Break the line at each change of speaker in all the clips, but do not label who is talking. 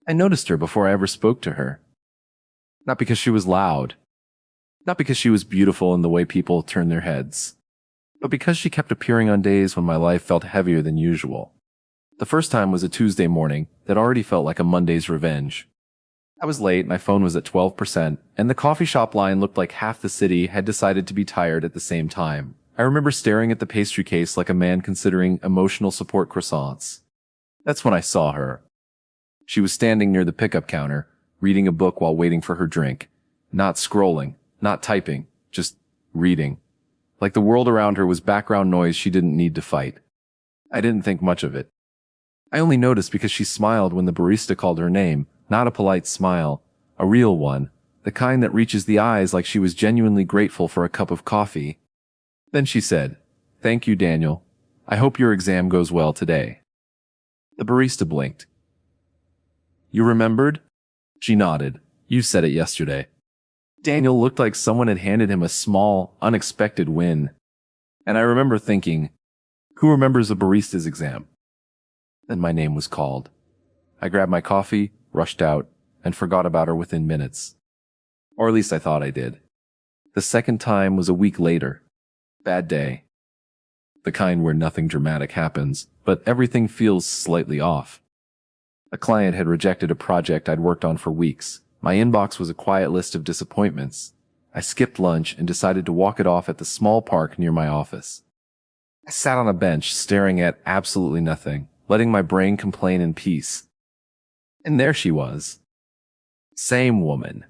I noticed her before I ever spoke to her. Not because she was loud, not because she was beautiful in the way people turn their heads, but because she kept appearing on days when my life felt heavier than usual. The first time was a Tuesday morning that already felt like a Monday's revenge. I was late, my phone was at 12%, and the coffee shop line looked like half the city had decided to be tired at the same time. I remember staring at the pastry case like a man considering emotional support croissants. That's when I saw her. She was standing near the pickup counter, reading a book while waiting for her drink. Not scrolling, not typing, just reading. Like the world around her was background noise she didn't need to fight. I didn't think much of it. I only noticed because she smiled when the barista called her name, not a polite smile, a real one, the kind that reaches the eyes like she was genuinely grateful for a cup of coffee. Then she said, "Thank you, Daniel. I hope your exam goes well today." The barista blinked. "You remembered?" She nodded. "You said it yesterday." Daniel looked like someone had handed him a small, unexpected win. And I remember thinking, who remembers a barista's exam? Then my name was called. I grabbed my coffee, rushed out, and forgot about her within minutes. Or at least I thought I did. The second time was a week later. Bad day. The kind where nothing dramatic happens, but everything feels slightly off. A client had rejected a project I'd worked on for weeks. My inbox was a quiet list of disappointments. I skipped lunch and decided to walk it off at the small park near my office. I sat on a bench staring at absolutely nothing, letting my brain complain in peace. And there she was. Same woman.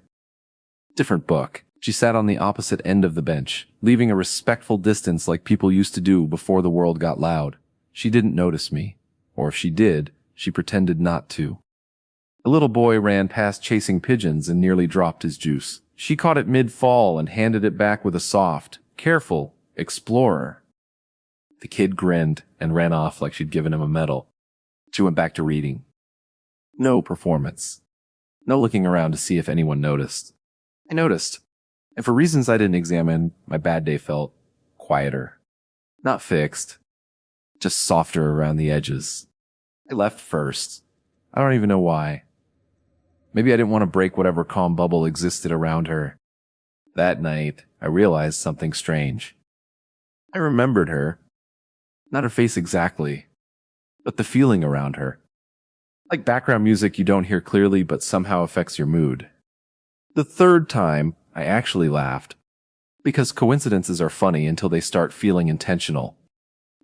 Different book. She sat on the opposite end of the bench, leaving a respectful distance like people used to do before the world got loud. She didn't notice me. Or if she did, she pretended not to. A little boy ran past chasing pigeons and nearly dropped his juice. She caught it mid-fall and handed it back with a soft, careful, explorer. The kid grinned and ran off like she'd given him a medal. She went back to reading. No performance. No looking around to see if anyone noticed. I noticed. And for reasons I didn't examine, my bad day felt quieter. Not fixed. Just softer around the edges. I left first. I don't even know why. Maybe I didn't want to break whatever calm bubble existed around her. That night, I realized something strange. I remembered her. Not her face exactly, but the feeling around her. Like background music you don't hear clearly but somehow affects your mood. The third time, I actually laughed. Because coincidences are funny until they start feeling intentional.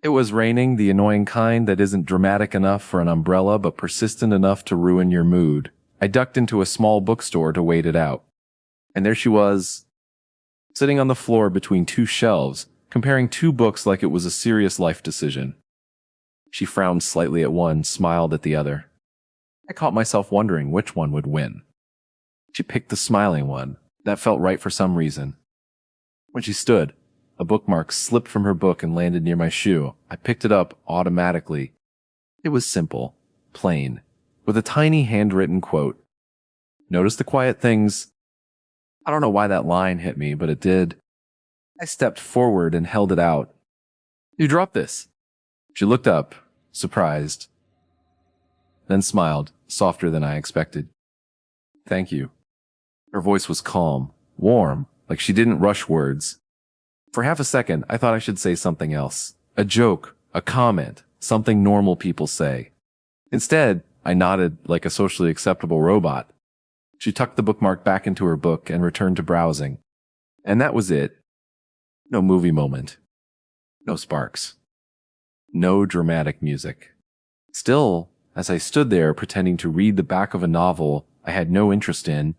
It was raining, the annoying kind that isn't dramatic enough for an umbrella but persistent enough to ruin your mood. I ducked into a small bookstore to wait it out. And there she was, sitting on the floor between two shelves, comparing two books like it was a serious life decision. She frowned slightly at one, smiled at the other. I caught myself wondering which one would win. She picked the smiling one. That felt right for some reason. When she stood, a bookmark slipped from her book and landed near my shoe. I picked it up automatically. It was simple, plain, with a tiny handwritten quote. "Notice the quiet things." I don't know why that line hit me, but it did. I stepped forward and held it out. "You dropped this." She looked up, surprised, then smiled, softer than I expected. "Thank you." Her voice was calm, warm, like she didn't rush words. For half a second, I thought I should say something else. A joke, a comment, something normal people say. Instead, I nodded like a socially acceptable robot. She tucked the bookmark back into her book and returned to browsing. And that was it. No movie moment. No sparks. No dramatic music. Still, as I stood there pretending to read the back of a novel I had no interest in,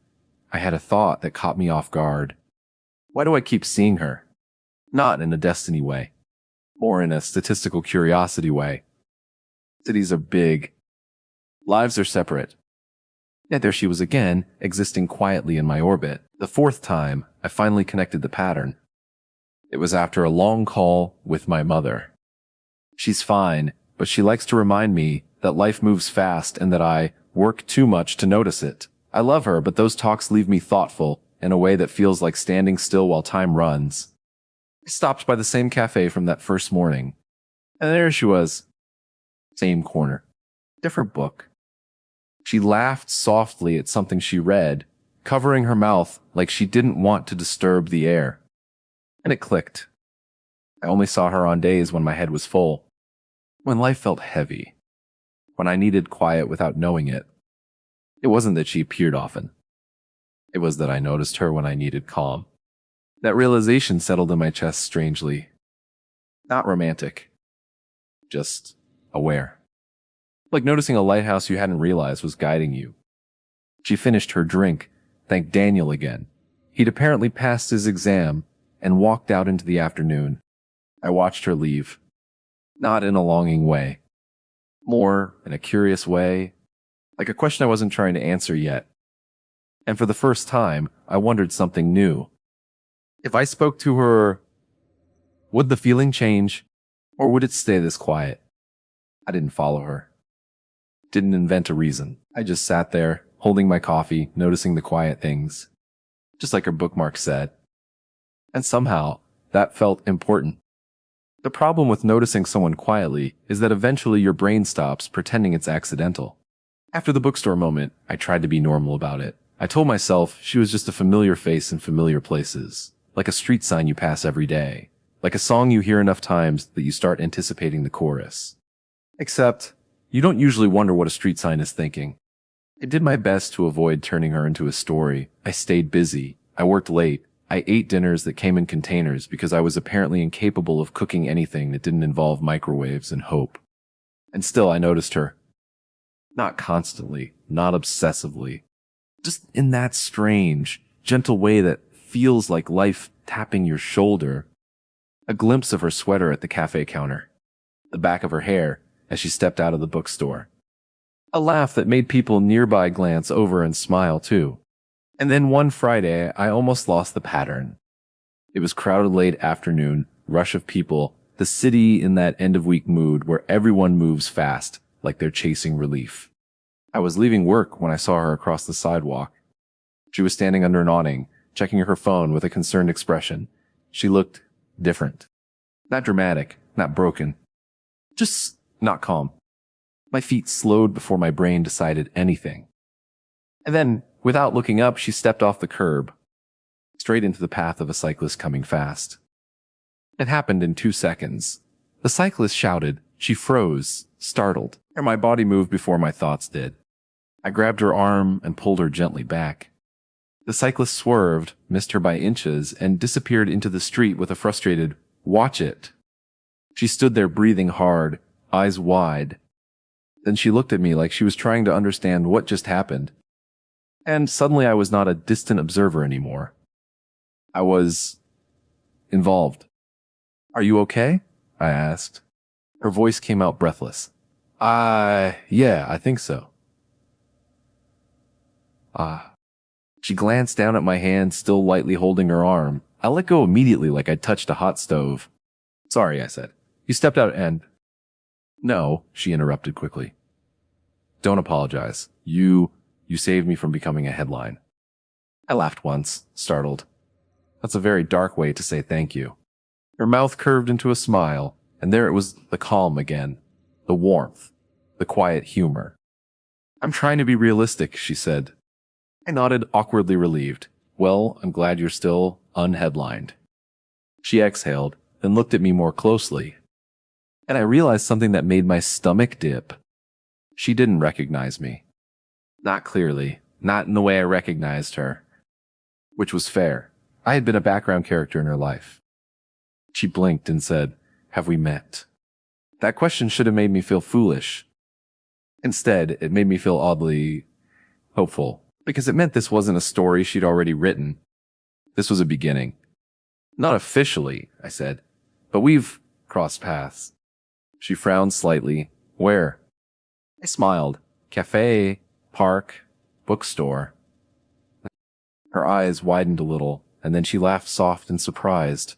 I had a thought that caught me off guard. Why do I keep seeing her? Not in a destiny way. More in a statistical curiosity way. Cities are big. Lives are separate. Yet there she was again, existing quietly in my orbit. The fourth time, I finally connected the pattern. It was after a long call with my mother. She's fine, but she likes to remind me that life moves fast and that I work too much to notice it. I love her, but those talks leave me thoughtful in a way that feels like standing still while time runs. I stopped by the same cafe from that first morning, and there she was. Same corner. Different book. She laughed softly at something she read, covering her mouth like she didn't want to disturb the air. And it clicked. I only saw her on days when my head was full, when life felt heavy, when I needed quiet without knowing it. It wasn't that she appeared often. It was that I noticed her when I needed calm. That realization settled in my chest strangely. Not romantic. Just aware. Like noticing a lighthouse you hadn't realized was guiding you. She finished her drink, thanked Daniel again. He'd apparently passed his exam and walked out into the afternoon. I watched her leave. Not in a longing way. More in a curious way, like a question I wasn't trying to answer yet. And for the first time, I wondered something new. If I spoke to her, would the feeling change, or would it stay this quiet? I didn't follow her. Didn't invent a reason. I just sat there, holding my coffee, noticing the quiet things. Just like her bookmark said. And somehow, that felt important. The problem with noticing someone quietly is that eventually your brain stops pretending it's accidental. After the bookstore moment, I tried to be normal about it. I told myself she was just a familiar face in familiar places, like a street sign you pass every day, like a song you hear enough times that you start anticipating the chorus. Except, you don't usually wonder what a street sign is thinking. I did my best to avoid turning her into a story. I stayed busy. I worked late. I ate dinners that came in containers because I was apparently incapable of cooking anything that didn't involve microwaves and hope. And still I noticed her. Not constantly, not obsessively. Just in that strange, gentle way that feels like life tapping your shoulder. A glimpse of her sweater at the cafe counter. The back of her hair as she stepped out of the bookstore. A laugh that made people nearby glance over and smile too. And then one Friday, I almost lost the pattern. It was crowded late afternoon, rush of people, the city in that end-of-week mood where everyone moves fast, like they're chasing relief. I was leaving work when I saw her across the sidewalk. She was standing under an awning, checking her phone with a concerned expression. She looked different. Not dramatic, not broken. Just not calm. My feet slowed before my brain decided anything. And then, without looking up, she stepped off the curb, straight into the path of a cyclist coming fast. It happened in 2 seconds. The cyclist shouted. She froze, startled, and my body moved before my thoughts did. I grabbed her arm and pulled her gently back. The cyclist swerved, missed her by inches, and disappeared into the street with a frustrated, "Watch it." She stood there breathing hard, eyes wide. Then she looked at me like she was trying to understand what just happened. And suddenly I was not a distant observer anymore. I was involved. "Are you okay?" I asked. Her voice came out breathless. Yeah, I think so." She glanced down at my hand, still lightly holding her arm. I let go immediately like I'd touched a hot stove. "Sorry," I said. "You stepped out and—" "No," she interrupted quickly. "Don't apologize. You saved me from becoming a headline." I laughed once, startled. That's a very dark way to say thank you. Her mouth curved into a smile, and there it was, the calm again, the warmth, the quiet humor. "I'm trying to be realistic," she said. I nodded, awkwardly relieved. "Well, I'm glad you're still unheadlined." She exhaled, then looked at me more closely. And I realized something that made my stomach dip. She didn't recognize me. Not clearly, not in the way I recognized her. Which was fair. I had been a background character in her life. She blinked and said, "Have we met?" That question should have made me feel foolish. Instead, it made me feel oddly hopeful, because it meant this wasn't a story she'd already written. This was a beginning. "Not officially," I said, "but we've crossed paths." She frowned slightly. "Where?" I smiled. "Cafe, park, bookstore." Her eyes widened a little, and then she laughed soft and surprised.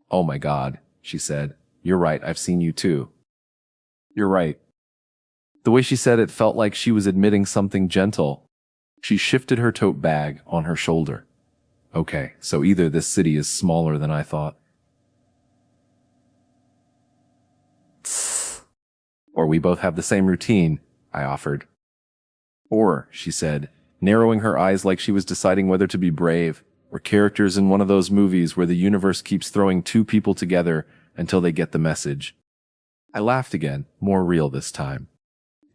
"Oh my God," she said. "You're right, I've seen you too." "You're right." The way she said it felt like she was admitting something gentle. She shifted her tote bag on her shoulder. "Okay, so either this city is smaller than I thought, or we both have the same routine," I offered. Or, she said, narrowing her eyes like she was deciding whether to be brave, or characters in one of those movies where the universe keeps throwing two people together until they get the message. I laughed again, more real this time.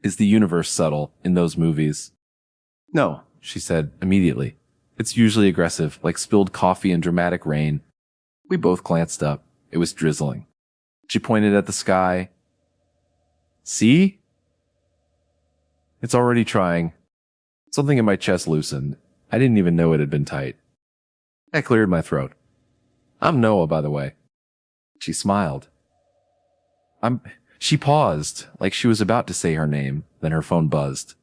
Is the universe subtle in those movies? No, she said immediately. It's usually aggressive, like spilled coffee and dramatic rain. We both glanced up. It was drizzling. She pointed at the sky. See? It's already trying. Something in my chest loosened. I didn't even know it had been tight. I cleared my throat. I'm Noah, by the way. She smiled. She paused, like she was about to say her name, then her phone buzzed.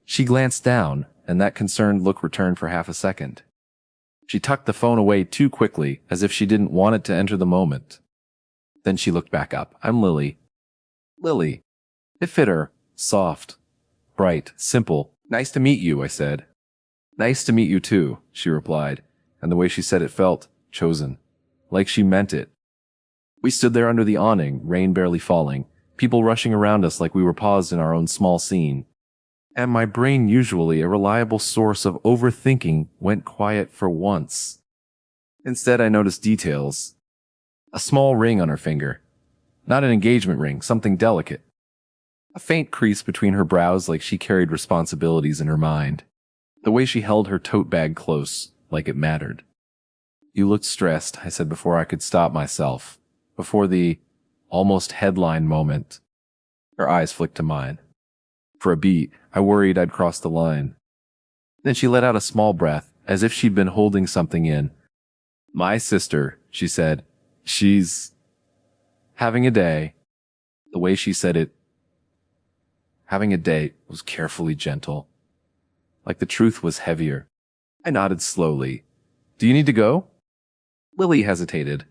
She glanced down, and that concerned look returned for half a second. She tucked the phone away too quickly, as if she didn't want it to enter the moment. Then she looked back up. I'm Lily. Lily. It fit her. Soft. Bright. Simple. Nice to meet you, I said. Nice to meet you too, she replied, and the way she said it felt chosen. Like she meant it. We stood there under the awning, rain barely falling, people rushing around us like we were paused in our own small scene. And my brain, usually a reliable source of overthinking, went quiet for once. Instead, I noticed details. A small ring on her finger. Not an engagement ring, something delicate. A faint crease between her brows like she carried responsibilities in her mind. The way she held her tote bag close, like it mattered. You looked stressed, I said before I could stop myself. Before the almost headline moment. Her eyes flicked to mine. For a beat, I worried I'd crossed the line. Then she let out a small breath, as if she'd been holding something in. My sister, she said. She's having a day. The way she said it, having a day, was carefully gentle. Like the truth was heavier. I nodded slowly. Do you need to go? Lily hesitated.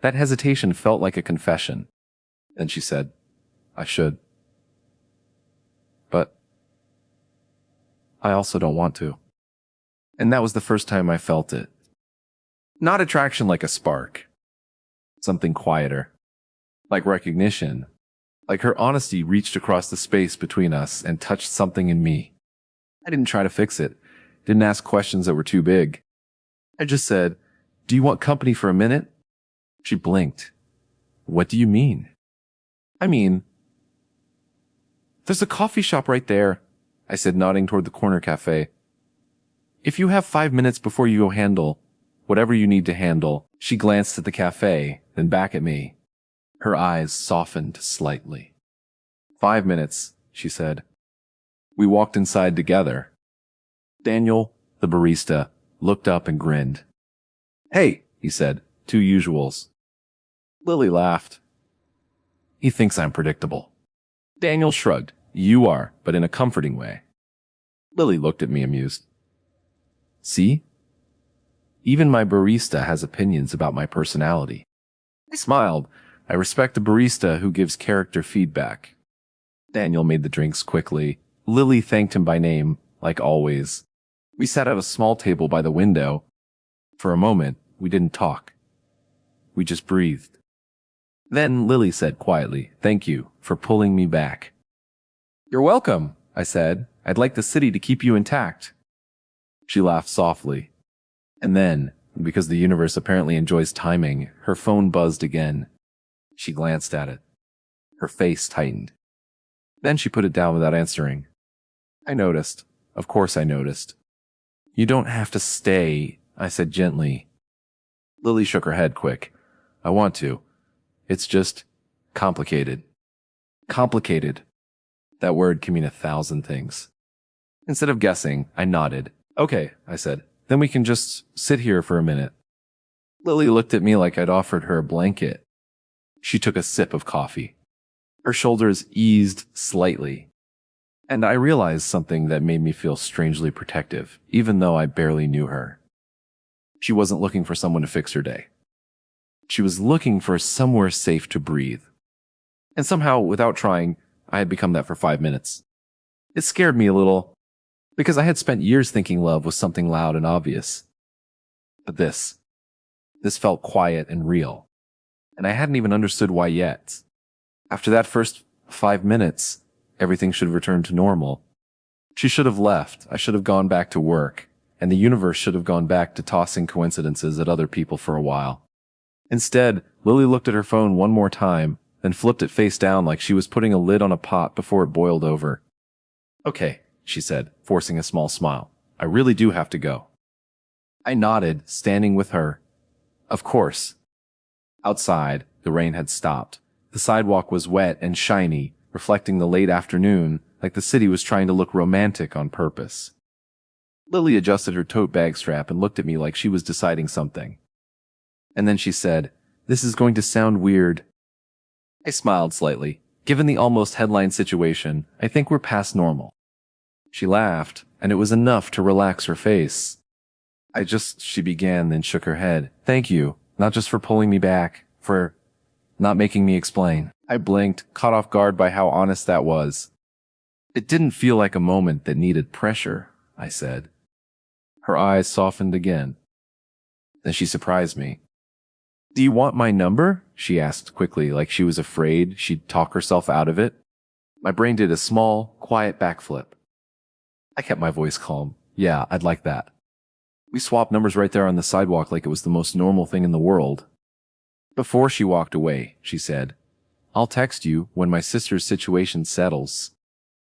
That hesitation felt like a confession. Then she said, I should. But I also don't want to. And that was the first time I felt it. Not attraction like a spark. Something quieter. Like recognition. Like her honesty reached across the space between us and touched something in me. I didn't try to fix it. Didn't ask questions that were too big. I just said, do you want company for a minute? She blinked. What do you mean? I mean, there's a coffee shop right there, I said, nodding toward the corner cafe. If you have 5 minutes before you go handle whatever you need to handle. She glanced at the cafe, then back at me. Her eyes softened slightly. 5 minutes, she said. We walked inside together. Daniel, the barista, looked up and grinned. Hey, he said, two usuals. Lily laughed. He thinks I'm predictable. Daniel shrugged. You are, but in a comforting way. Lily looked at me amused. See? Even my barista has opinions about my personality. I smiled. I respect a barista who gives character feedback. Daniel made the drinks quickly. Lily thanked him by name, like always. We sat at a small table by the window. For a moment, we didn't talk. We just breathed. Then Lily said quietly, "Thank you for pulling me back." "You're welcome," I said. "I'd like the city to keep you intact." She laughed softly. And then, because the universe apparently enjoys timing, her phone buzzed again. She glanced at it. Her face tightened. Then she put it down without answering. I noticed. Of course I noticed. "You don't have to stay," I said gently. Lily shook her head quick. "I want to. It's just complicated." Complicated. That word can mean 1,000 things. Instead of guessing, I nodded. "Okay," I said. "Then we can just sit here for a minute." Lily looked at me like I'd offered her a blanket. She took a sip of coffee. Her shoulders eased slightly. And I realized something that made me feel strangely protective, even though I barely knew her. She wasn't looking for someone to fix her day. She was looking for somewhere safe to breathe. And somehow, without trying, I had become that for 5 minutes. It scared me a little, because I had spent years thinking love was something loud and obvious. But this felt quiet and real. And I hadn't even understood why yet. After that first 5 minutes, everything should return to normal. She should have left. I should have gone back to work, and the universe should have gone back to tossing coincidences at other people for a while. Instead, Lily looked at her phone one more time, then flipped it face down like she was putting a lid on a pot before it boiled over. "Okay," she said, forcing a small smile. "I really do have to go." I nodded, standing with her. Of course. Outside, the rain had stopped. The sidewalk was wet and shiny, reflecting the late afternoon, like the city was trying to look romantic on purpose. Lily adjusted her tote bag strap and looked at me like she was deciding something. And then she said, "This is going to sound weird." I smiled slightly. Given the almost headline situation, I think we're past normal. She laughed, and it was enough to relax her face. She began, then shook her head. "Thank you, not just for pulling me back, for not making me explain." I blinked, caught off guard by how honest that was. "It didn't feel like a moment that needed pressure," I said. Her eyes softened again. Then she surprised me. "Do you want my number?" she asked quickly, like she was afraid she'd talk herself out of it. My brain did a small, quiet backflip. I kept my voice calm. "Yeah, I'd like that." We swapped numbers right there on the sidewalk like it was the most normal thing in the world. Before she walked away, she said, "I'll text you when my sister's situation settles."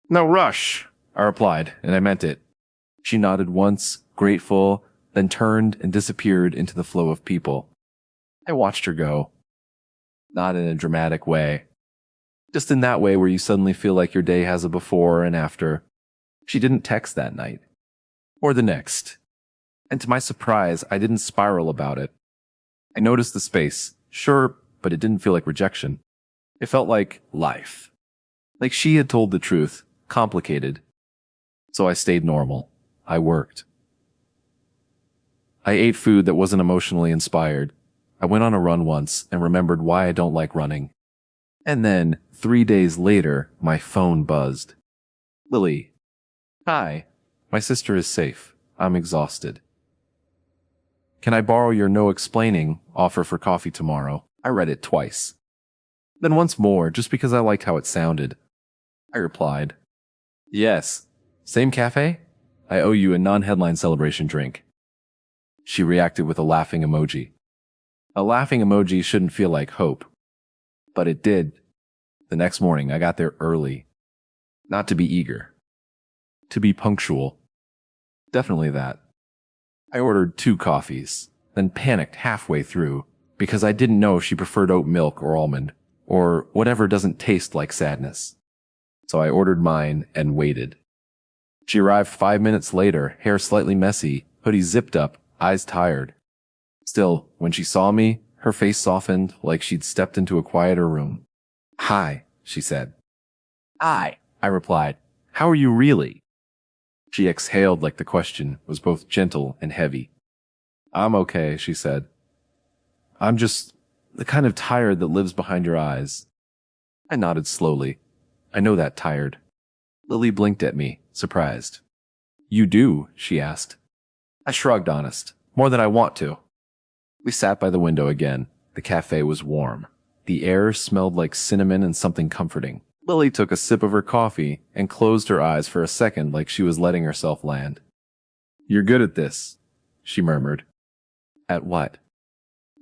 "No rush," I replied, and I meant it. She nodded once, grateful, then turned and disappeared into the flow of people. I watched her go. Not in a dramatic way. Just in that way where you suddenly feel like your day has a before and after. She didn't text that night. Or the next. And to my surprise, I didn't spiral about it. I noticed the space, sure, but it didn't feel like rejection. It felt like life. Like she had told the truth, complicated. So I stayed normal. I worked. I ate food that wasn't emotionally inspired. I went on a run once and remembered why I don't like running. And then, 3 days later, my phone buzzed. "Lily." "Hi. My sister is safe. I'm exhausted. Can I borrow your no explaining offer for coffee tomorrow?" I read it twice. Then once more, just because I liked how it sounded. I replied, "Yes. Same cafe? I owe you a non-headline celebration drink." She reacted with a laughing emoji. A laughing emoji shouldn't feel like hope. But it did. The next morning, I got there early. Not to be eager. To be punctual. Definitely that. I ordered 2 coffees, then panicked halfway through because I didn't know if she preferred oat milk or almond, or whatever doesn't taste like sadness. So I ordered mine and waited. She arrived 5 minutes later, hair slightly messy, hoodie zipped up, eyes tired. Still, when she saw me, her face softened like she'd stepped into a quieter room. "Hi," she said. "Hi," I replied. "How are you really?" She exhaled like the question was both gentle and heavy. "I'm okay," she said. "I'm just the kind of tired that lives behind your eyes." I nodded slowly. "I know that tired." Lily blinked at me, surprised. "You do?" she asked. I shrugged, honest. "More than I want to." We sat by the window again. The cafe was warm. The air smelled like cinnamon and something comforting. Lily took a sip of her coffee and closed her eyes for a second like she was letting herself land. "You're good at this," she murmured. "At what?"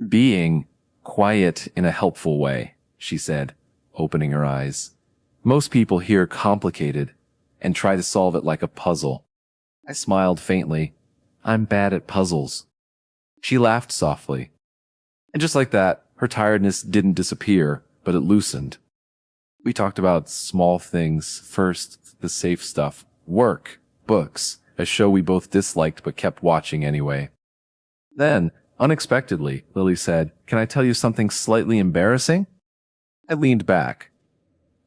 "Being quiet in a helpful way," she said, opening her eyes. "Most people hear complicated and try to solve it like a puzzle." I smiled faintly. "I'm bad at puzzles." She laughed softly. And just like that, her tiredness didn't disappear, but it loosened. We talked about small things. First, the safe stuff. Work, books, a show we both disliked but kept watching anyway. Then, unexpectedly, Lily said, "Can I tell you something slightly embarrassing?" I leaned back.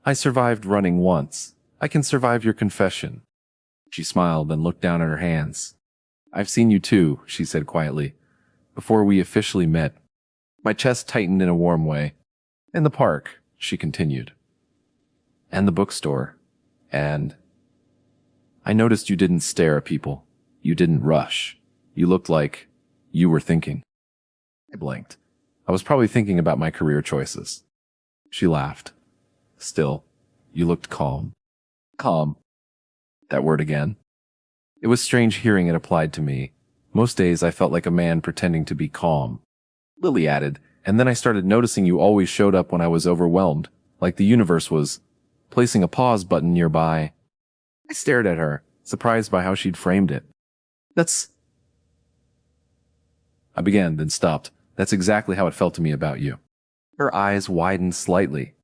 "I survived running once. I can survive your confession." She smiled and looked down at her hands. "I've seen you too," she said quietly, "before we officially met." My chest tightened in a warm way. "In the park," she continued. "And the bookstore. And I noticed you didn't stare at people. You didn't rush. You looked like you were thinking." I blinked. I was probably thinking about my career choices. She laughed. "Still, you looked calm." "Calm." That word again. It was strange hearing it applied to me. Most days I felt like a man pretending to be calm. Lily added, and then I started noticing you always showed up when I was overwhelmed, like the universe was placing a pause button nearby. I stared at her, surprised by how she'd framed it. I began, then stopped. That's exactly how it felt to me about you. Her eyes widened slightly.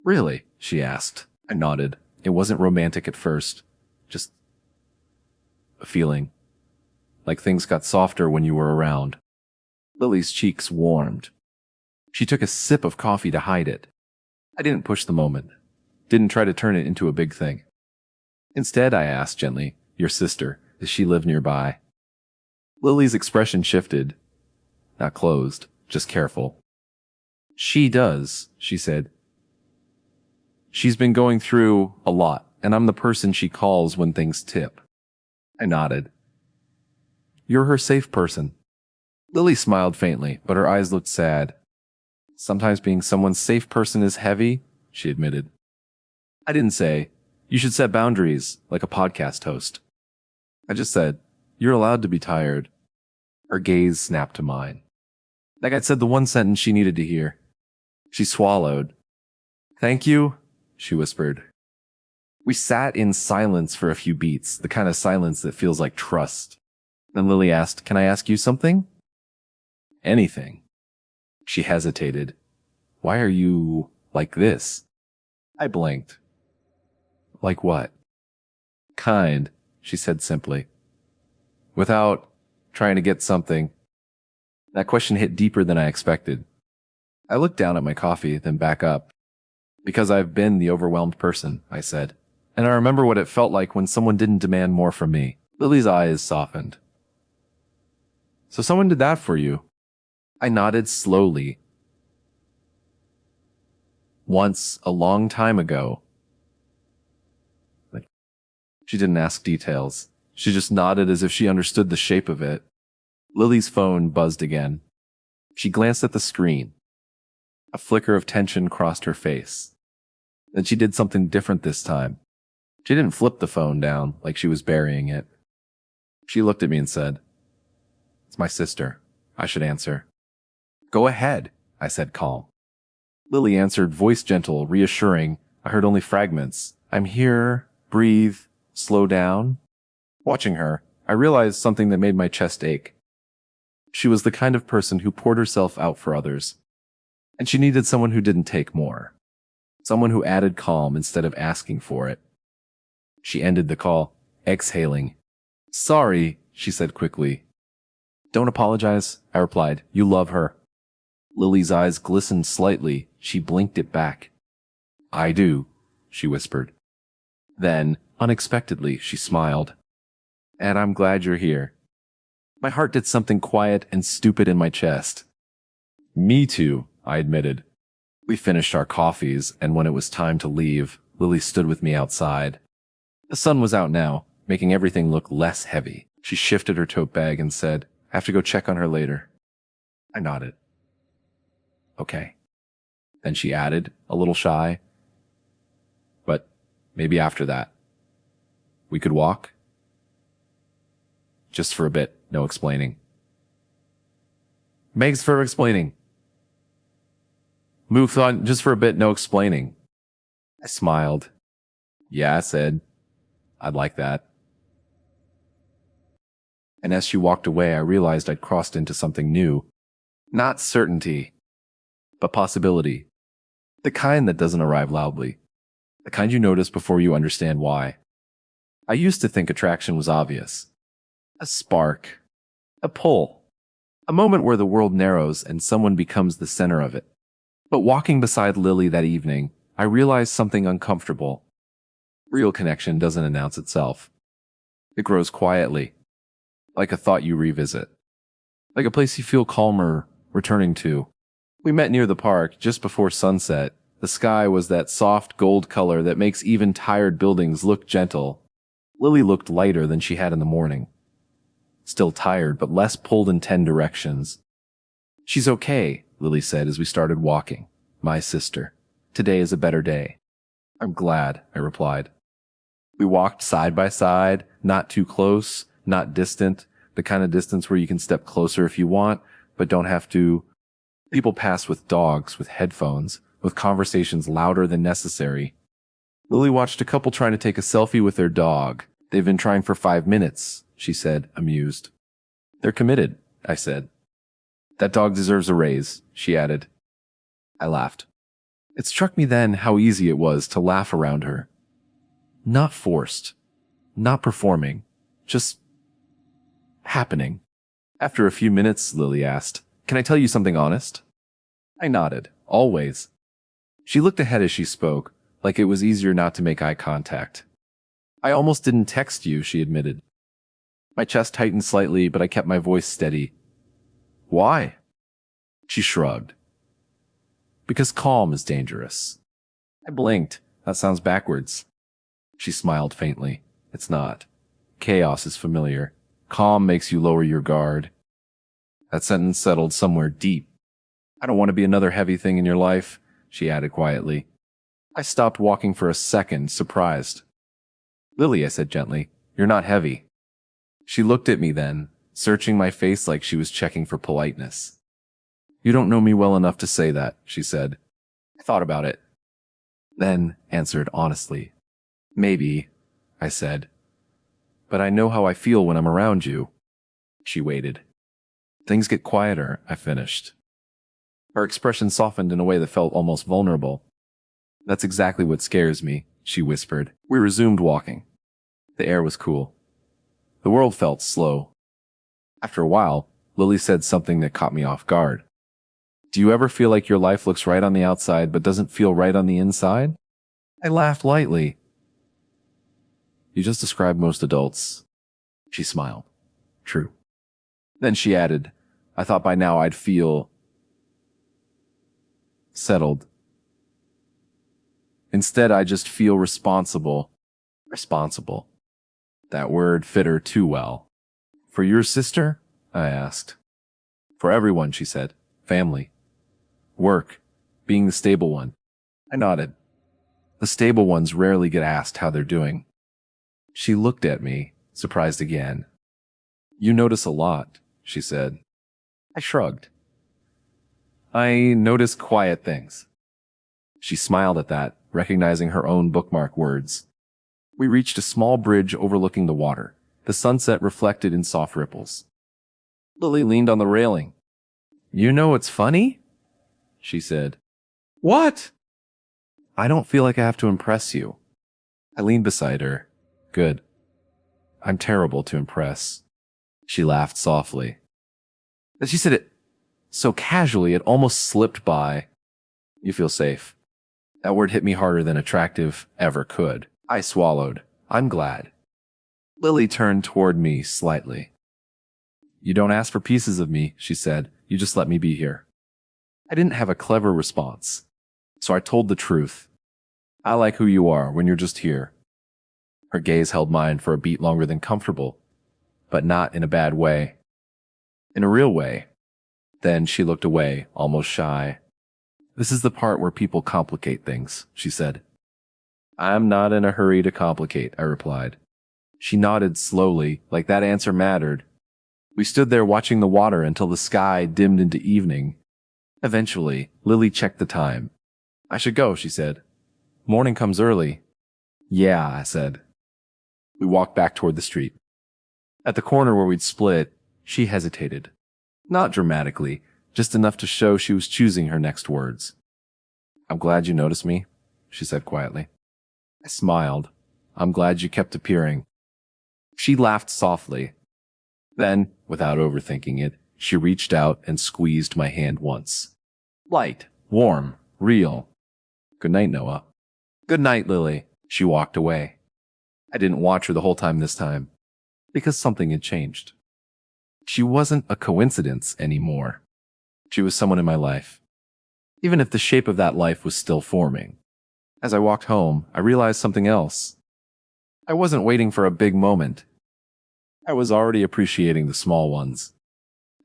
Really? She asked. I nodded. It wasn't romantic at first. Just a feeling. Like things got softer when you were around. Lily's cheeks warmed. She took a sip of coffee to hide it. I didn't push the moment. Didn't try to turn it into a big thing. Instead, I asked gently, your sister, does she live nearby? Lily's expression shifted. Not closed, just careful. She does, she said. She's been going through a lot, and I'm the person she calls when things tip. I nodded. You're her safe person. Lily smiled faintly, but her eyes looked sad. Sometimes being someone's safe person is heavy, she admitted. I didn't say, you should set boundaries, like a podcast host. I just said, you're allowed to be tired. Her gaze snapped to mine. Like I'd said the one sentence she needed to hear. She swallowed. Thank you, she whispered. We sat in silence for a few beats, the kind of silence that feels like trust. Then Lily asked, can I ask you something? Anything. She hesitated. Why are you like this? I blinked. Like what? Kind, she said simply. Without trying to get something. That question hit deeper than I expected. I looked down at my coffee, then back up. Because I've been the overwhelmed person, I said. And I remember what it felt like when someone didn't demand more from me. Lily's eyes softened. So someone did that for you? I nodded slowly. Once, a long time ago. She didn't ask details. She just nodded as if she understood the shape of it. Lily's phone buzzed again. She glanced at the screen. A flicker of tension crossed her face. Then she did something different this time. She didn't flip the phone down like she was burying it. She looked at me and said, It's my sister. I should answer. Go ahead, I said calm. Lily answered, voice gentle, reassuring. I heard only fragments. I'm here. Breathe. Slow down. Watching her, I realized something that made my chest ache. She was the kind of person who poured herself out for others. And she needed someone who didn't take more. Someone who added calm instead of asking for it. She ended the call, exhaling. Sorry, she said quickly. Don't apologize, I replied. You love her. Lily's eyes glistened slightly. She blinked it back. I do, she whispered. Then, unexpectedly, she smiled. And I'm glad you're here. My heart did something quiet and stupid in my chest. Me too, I admitted. We finished our coffees, and when it was time to leave, Lily stood with me outside. The sun was out now, making everything look less heavy. She shifted her tote bag and said, I have to go check on her later. I nodded. Okay. Then she added, a little shy, but maybe after that. We could walk? Just for a bit, no explaining. Megs for explaining. Move on, just for a bit, no explaining. I smiled. Yeah, I said, I'd like that. And as she walked away, I realized I'd crossed into something new. Not certainty, but possibility. The kind that doesn't arrive loudly. The kind you notice before you understand why. I used to think attraction was obvious. A spark. A pull. A moment where the world narrows and someone becomes the center of it. But walking beside Lily that evening, I realized something uncomfortable. Real connection doesn't announce itself. It grows quietly. Like a thought you revisit. Like a place you feel calmer returning to. We met near the park just before sunset. The sky was that soft gold color that makes even tired buildings look gentle. Lily looked lighter than she had in the morning. Still tired, but less pulled in 10 directions. She's okay, Lily said as we started walking. My sister. Today is a better day. I'm glad, I replied. We walked side by side, not too close, not distant, the kind of distance where you can step closer if you want, but don't have to. People pass with dogs, with headphones, with conversations louder than necessary. Lily watched a couple trying to take a selfie with their dog. They've been trying for 5 minutes, she said, amused. They're committed, I said. That dog deserves a raise, she added. I laughed. It struck me then how easy it was to laugh around her. Not forced, not performing, just happening. After a few minutes, Lily asked, "Can I tell you something honest?" I nodded, always. She looked ahead as she spoke, like it was easier not to make eye contact. I almost didn't text you, she admitted. My chest tightened slightly, but I kept my voice steady. Why? She shrugged. Because calm is dangerous. I blinked. That sounds backwards. She smiled faintly. It's not. Chaos is familiar. Calm makes you lower your guard. That sentence settled somewhere deep. I don't want to be another heavy thing in your life, she added quietly. I stopped walking for a second, surprised. Lily, I said gently, you're not heavy. She looked at me then, searching my face like she was checking for politeness. You don't know me well enough to say that, she said. I thought about it. Then answered honestly. Maybe, I said. But I know how I feel when I'm around you. She waited. Things get quieter, I finished. Her expression softened in a way that felt almost vulnerable. That's exactly what scares me, she whispered. We resumed walking. The air was cool. The world felt slow. After a while, Lily said something that caught me off guard. Do you ever feel like your life looks right on the outside but doesn't feel right on the inside? I laughed lightly. You just described most adults. She smiled. True. Then she added, I thought by now I'd feel settled. Instead, I just feel responsible. Responsible. That word fit her too well. For your sister? I asked. For everyone, she said. Family. Work. Being the stable one. I nodded. The stable ones rarely get asked how they're doing. She looked at me, surprised again. You notice a lot, she said. I shrugged. I notice quiet things. She smiled at that, recognizing her own bookmark words. We reached a small bridge overlooking the water, the sunset reflected in soft ripples. Lily leaned on the railing. You know what's funny? She said. What? I don't feel like I have to impress you. I leaned beside her. Good. I'm terrible to impress. She laughed softly. As she said it so casually it almost slipped by. You feel safe. That word hit me harder than attractive ever could. I swallowed. I'm glad. Lily turned toward me slightly. You don't ask for pieces of me, she said. You just let me be here. I didn't have a clever response, so I told the truth. I like who you are when you're just here. Her gaze held mine for a beat longer than comfortable, but not in a bad way. In a real way. Then she looked away, almost shy. This is the part where people complicate things, she said. I'm not in a hurry to complicate, I replied. She nodded slowly, like that answer mattered. We stood there watching the water until the sky dimmed into evening. Eventually, Lily checked the time. I should go, she said. Morning comes early. Yeah, I said. We walked back toward the street. At the corner where we'd split, she hesitated. Not dramatically, just enough to show she was choosing her next words. I'm glad you noticed me, she said quietly. I smiled. I'm glad you kept appearing. She laughed softly. Then, without overthinking it, she reached out and squeezed my hand once. Light, warm, real. Good night, Noah. Good night, Lily. She walked away. I didn't watch her the whole time this time, because something had changed. She wasn't a coincidence anymore. She was someone in my life, even if the shape of that life was still forming. As I walked home, I realized something else. I wasn't waiting for a big moment. I was already appreciating the small ones.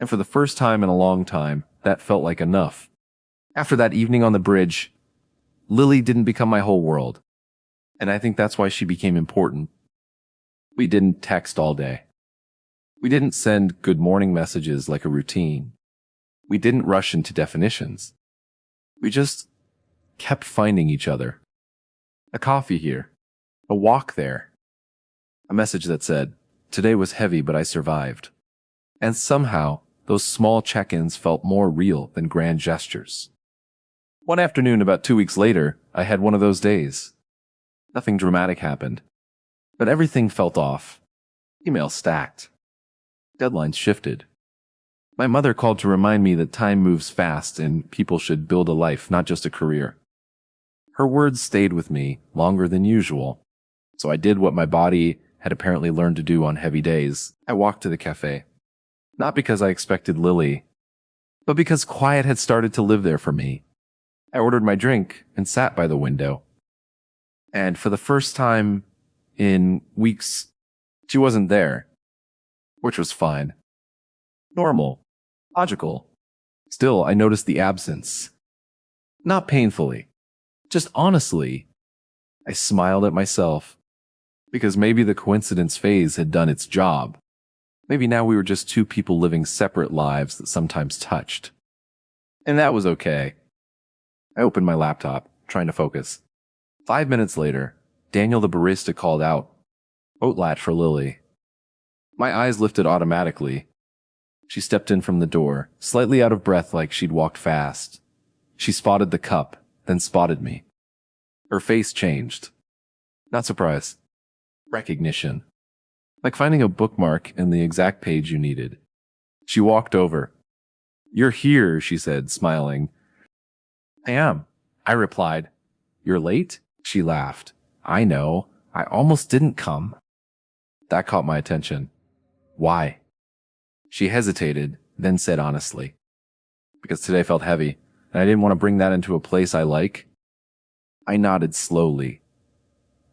And for the first time in a long time, that felt like enough. After that evening on the bridge, Lily didn't become my whole world. And I think that's why she became important. We didn't text all day. We didn't send good morning messages like a routine. We didn't rush into definitions. We just kept finding each other. A coffee here. A walk there. A message that said, "Today was heavy, but I survived." And somehow, those small check-ins felt more real than grand gestures. One afternoon, about 2 weeks later, I had one of those days. Nothing dramatic happened, but everything felt off. Emails stacked. Deadlines shifted. My mother called to remind me that time moves fast and people should build a life, not just a career. Her words stayed with me longer than usual, so I did what my body had apparently learned to do on heavy days. I walked to the cafe. Not because I expected Lily, but because quiet had started to live there for me. I ordered my drink and sat by the window. And for the first time in weeks, she wasn't there, which was fine. Normal. Logical. Still, I noticed the absence. Not painfully, just honestly. I smiled at myself, because maybe the coincidence phase had done its job. Maybe now we were just two people living separate lives that sometimes touched. And that was okay. I opened my laptop, trying to focus. 5 minutes later, Daniel the barista called out, "Oat latch for Lily." My eyes lifted automatically. She stepped in from the door, slightly out of breath like she'd walked fast. She spotted the cup, then spotted me. Her face changed. Not surprise. Recognition. Like finding a bookmark in the exact page you needed. She walked over. "You're here," she said, smiling. "I am," I replied. "You're late?" She laughed. "I know. I almost didn't come." That caught my attention. "Why?" She hesitated, then said honestly, "Because today felt heavy, and I didn't want to bring that into a place I like." I nodded slowly.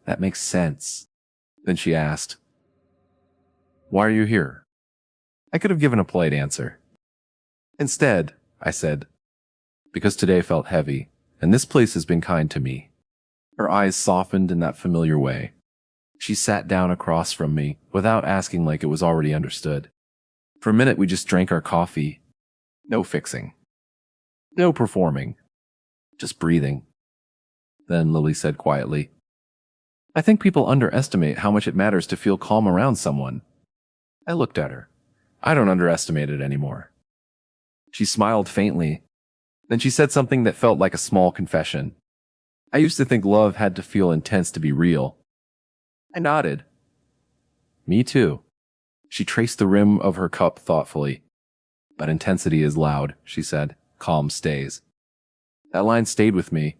"That makes sense." Then she asked, "Why are you here?" I could have given a polite answer. Instead, I said, "Because today felt heavy, and this place has been kind to me." Her eyes softened in that familiar way. She sat down across from me, without asking like it was already understood. For a minute, we just drank our coffee. No fixing. No performing. Just breathing. Then Lily said quietly, "I think people underestimate how much it matters to feel calm around someone." I looked at her. I don't underestimate it anymore. She smiled faintly. Then she said something that felt like a small confession. "I used to think love had to feel intense to be real." I nodded. "Me too." She traced the rim of her cup thoughtfully. "But intensity is loud," she said. "Calm stays." That line stayed with me.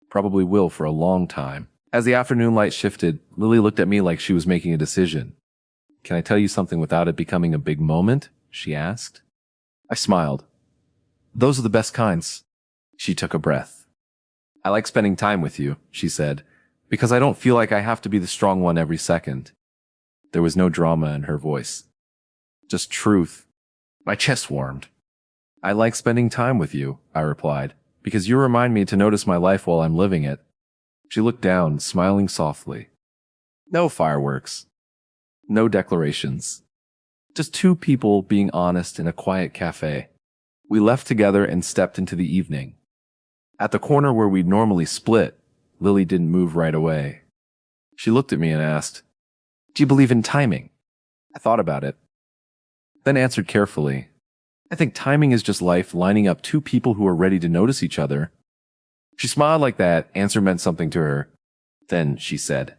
Probably will for a long time. As the afternoon light shifted, Lily looked at me like she was making a decision. "Can I tell you something without it becoming a big moment?" she asked. I smiled. "Those are the best kinds." She took a breath. "I like spending time with you," she said, "because I don't feel like I have to be the strong one every second." There was no drama in her voice. Just truth. My chest warmed. "I like spending time with you," I replied, "because you remind me to notice my life while I'm living it." She looked down, smiling softly. No fireworks. No declarations. Just two people being honest in a quiet cafe. We left together and stepped into the evening. At the corner where we'd normally split, Lily didn't move right away. She looked at me and asked, "Do you believe in timing?" I thought about it, then answered carefully, "I think timing is just life lining up two people who are ready to notice each other." She smiled like that answer meant something to her. Then she said,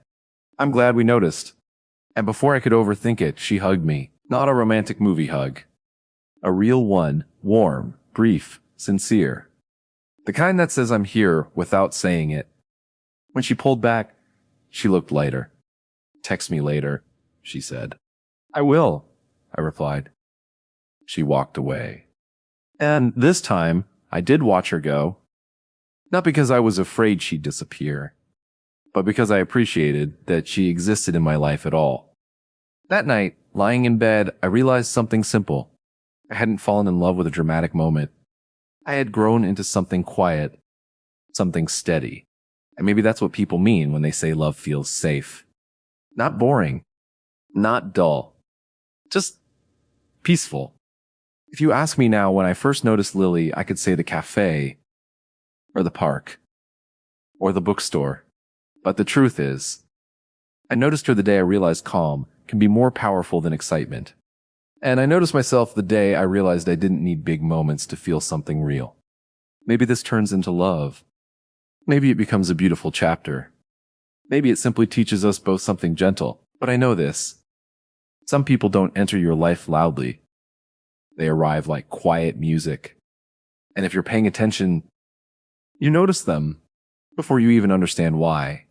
"I'm glad we noticed." And before I could overthink it, she hugged me. Not a romantic movie hug. A real one, warm, brief, sincere. The kind that says I'm here without saying it. When she pulled back, she looked lighter. "Text me later," she said. "I will," I replied. She walked away. And this time, I did watch her go. Not because I was afraid she'd disappear, but because I appreciated that she existed in my life at all. That night, lying in bed, I realized something simple. I hadn't fallen in love with a dramatic moment. I had grown into something quiet, something steady. And maybe that's what people mean when they say love feels safe. Not boring, not dull, just peaceful. If you ask me now, when I first noticed Lily, I could say the cafe, or the park, or the bookstore. But the truth is, I noticed her the day I realized calm can be more powerful than excitement. And I noticed myself the day I realized I didn't need big moments to feel something real. Maybe this turns into love. Maybe it becomes a beautiful chapter. Maybe it simply teaches us both something gentle. But I know this. Some people don't enter your life loudly. They arrive like quiet music. And if you're paying attention, you notice them before you even understand why.